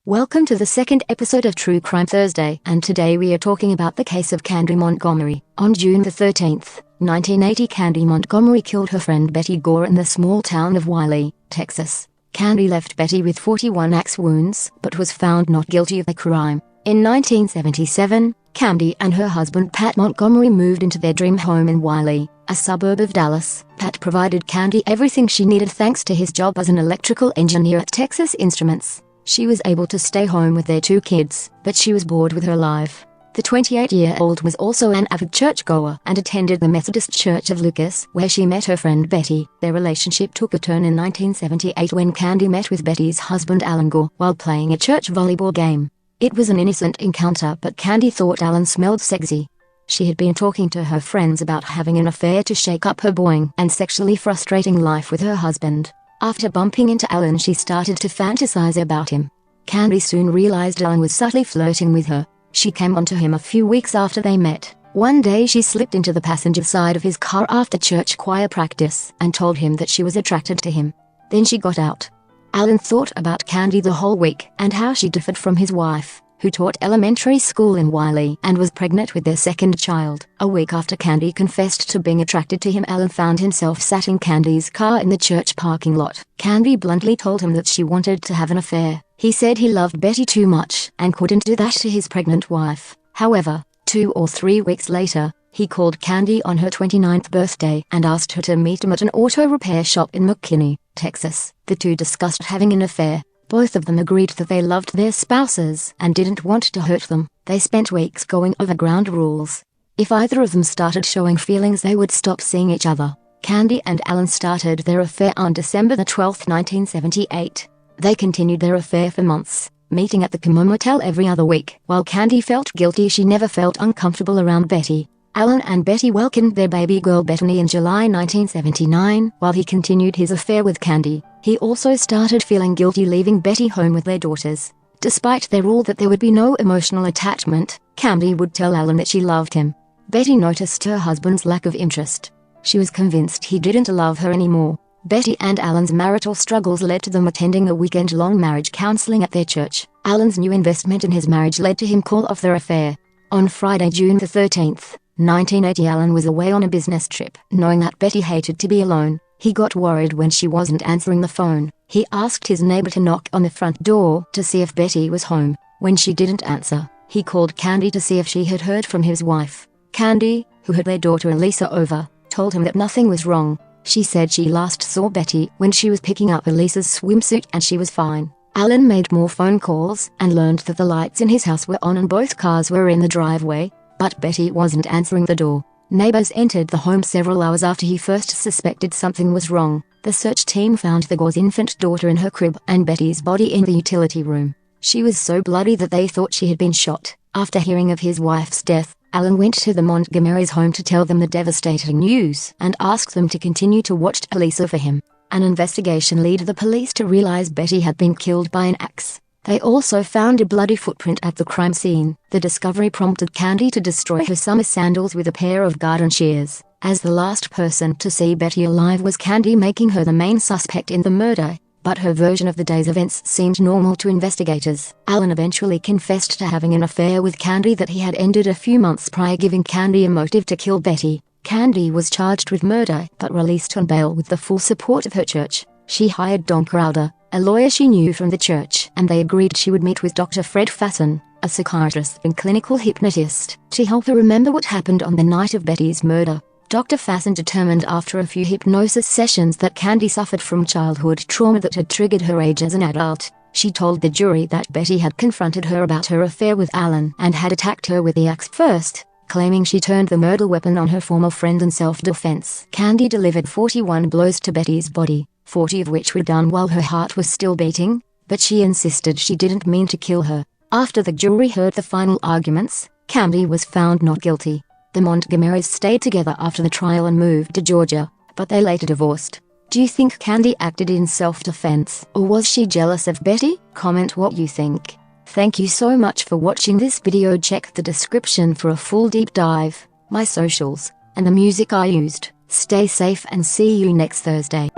Welcome to the second episode of True Crime Thursday, and today we are talking about the case of Candy Montgomery. On June the 13th, 1980, Candy Montgomery killed her friend Betty Gore in the small town of Wiley, Texas. Candy left Betty with 41 axe wounds, but was found not guilty of the crime. In 1977, Candy and her husband Pat Montgomery moved into their dream home in Wiley, a suburb of Dallas. Pat provided Candy everything she needed thanks to his job as an electrical engineer at Texas Instruments. She was able to stay home with their 2 kids, but she was bored with her life. The 28-year-old was also an avid churchgoer and attended the Methodist Church of Lucas, where she met her friend Betty. Their relationship took a turn in 1978 when Candy met with Betty's husband Alan Gore while playing a church volleyball game. It was an innocent encounter, but Candy thought Alan smelled sexy. She had been talking to her friends about having an affair to shake up her boring and sexually frustrating life with her husband. After bumping into Alan, she started to fantasize about him. Candy soon realized Alan was subtly flirting with her. She came onto him a few weeks after they met. One day she slipped into the passenger side of his car after church choir practice and told him that she was attracted to him. Then she got out. Alan thought about Candy the whole week and how she differed from his wife, who taught elementary school in Wiley and was pregnant with their second child. A week after Candy confessed to being attracted to him, Alan found himself sat in Candy's car in the church parking lot. Candy bluntly told him that she wanted to have an affair. He said he loved Betty too much and couldn't do that to his pregnant wife. However, 2 or 3 weeks later, he called Candy on her 29th birthday and asked her to meet him at an auto repair shop in McKinney, Texas. The two discussed having an affair. Both of them agreed that they loved their spouses and didn't want to hurt them. They spent weeks going over ground rules. If either of them started showing feelings, they would stop seeing each other. Candy and Alan started their affair on December the 12th, 1978. They continued their affair for months, meeting at the Common Motel every other week. While Candy felt guilty, she never felt uncomfortable around Betty. Alan and Betty welcomed their baby girl Bethany in July 1979, while he continued his affair with Candy. He also started feeling guilty leaving Betty home with their daughters. Despite their rule that there would be no emotional attachment, Candy would tell Alan that she loved him. Betty noticed her husband's lack of interest. She was convinced he didn't love her anymore. Betty and Alan's marital struggles led to them attending a weekend-long marriage counseling at their church. Alan's new investment in his marriage led to him call off their affair. On Friday, June the 13th, 1980, Alan was away on a business trip. Knowing that Betty hated to be alone, he got worried when she wasn't answering the phone. He asked his neighbor to knock on the front door to see if Betty was home. When she didn't answer, he called Candy to see if she had heard from his wife. Candy, who had their daughter Elisa over, told him that nothing was wrong. She said she last saw Betty when she was picking up Elisa's swimsuit and she was fine. Alan made more phone calls and learned that the lights in his house were on and both cars were in the driveway, but Betty wasn't answering the door. Neighbors entered the home several hours after he first suspected something was wrong. The search team found the Gore's infant daughter in her crib and Betty's body in the utility room. She was so bloody that they thought she had been shot. After hearing of his wife's death, Alan went to the Montgomerys' home to tell them the devastating news and asked them to continue to watch Elisa for him. An investigation led the police to realize Betty had been killed by an axe. They also found a bloody footprint at the crime scene. The discovery prompted Candy to destroy her summer sandals with a pair of garden shears. As the last person to see Betty alive was Candy, making her the main suspect in the murder, but her version of the day's events seemed normal to investigators. Alan eventually confessed to having an affair with Candy that he had ended a few months prior, giving Candy a motive to kill Betty. Candy was charged with murder but released on bail with the full support of her church. She hired Don Crowder, a lawyer she knew from the church, and they agreed she would meet with Dr. Fred Fasson, a psychiatrist and clinical hypnotist, to help her remember what happened on the night of Betty's murder. Dr. Fasson determined after a few hypnosis sessions that Candy suffered from childhood trauma that had triggered her age as an adult. She told the jury that Betty had confronted her about her affair with Alan and had attacked her with the axe first, claiming she turned the murder weapon on her former friend in self-defense. Candy delivered 41 blows to Betty's body, 40 of which were done while her heart was still beating, but she insisted she didn't mean to kill her. After the jury heard the final arguments, Candy was found not guilty. The Montgomerys stayed together after the trial and moved to Georgia, but they later divorced. Do you think Candy acted in self-defense, or was she jealous of Betty? Comment what you think. Thank you so much for watching this video. Check the description for a full deep dive, my socials, and the music I used. Stay safe and see you next Thursday.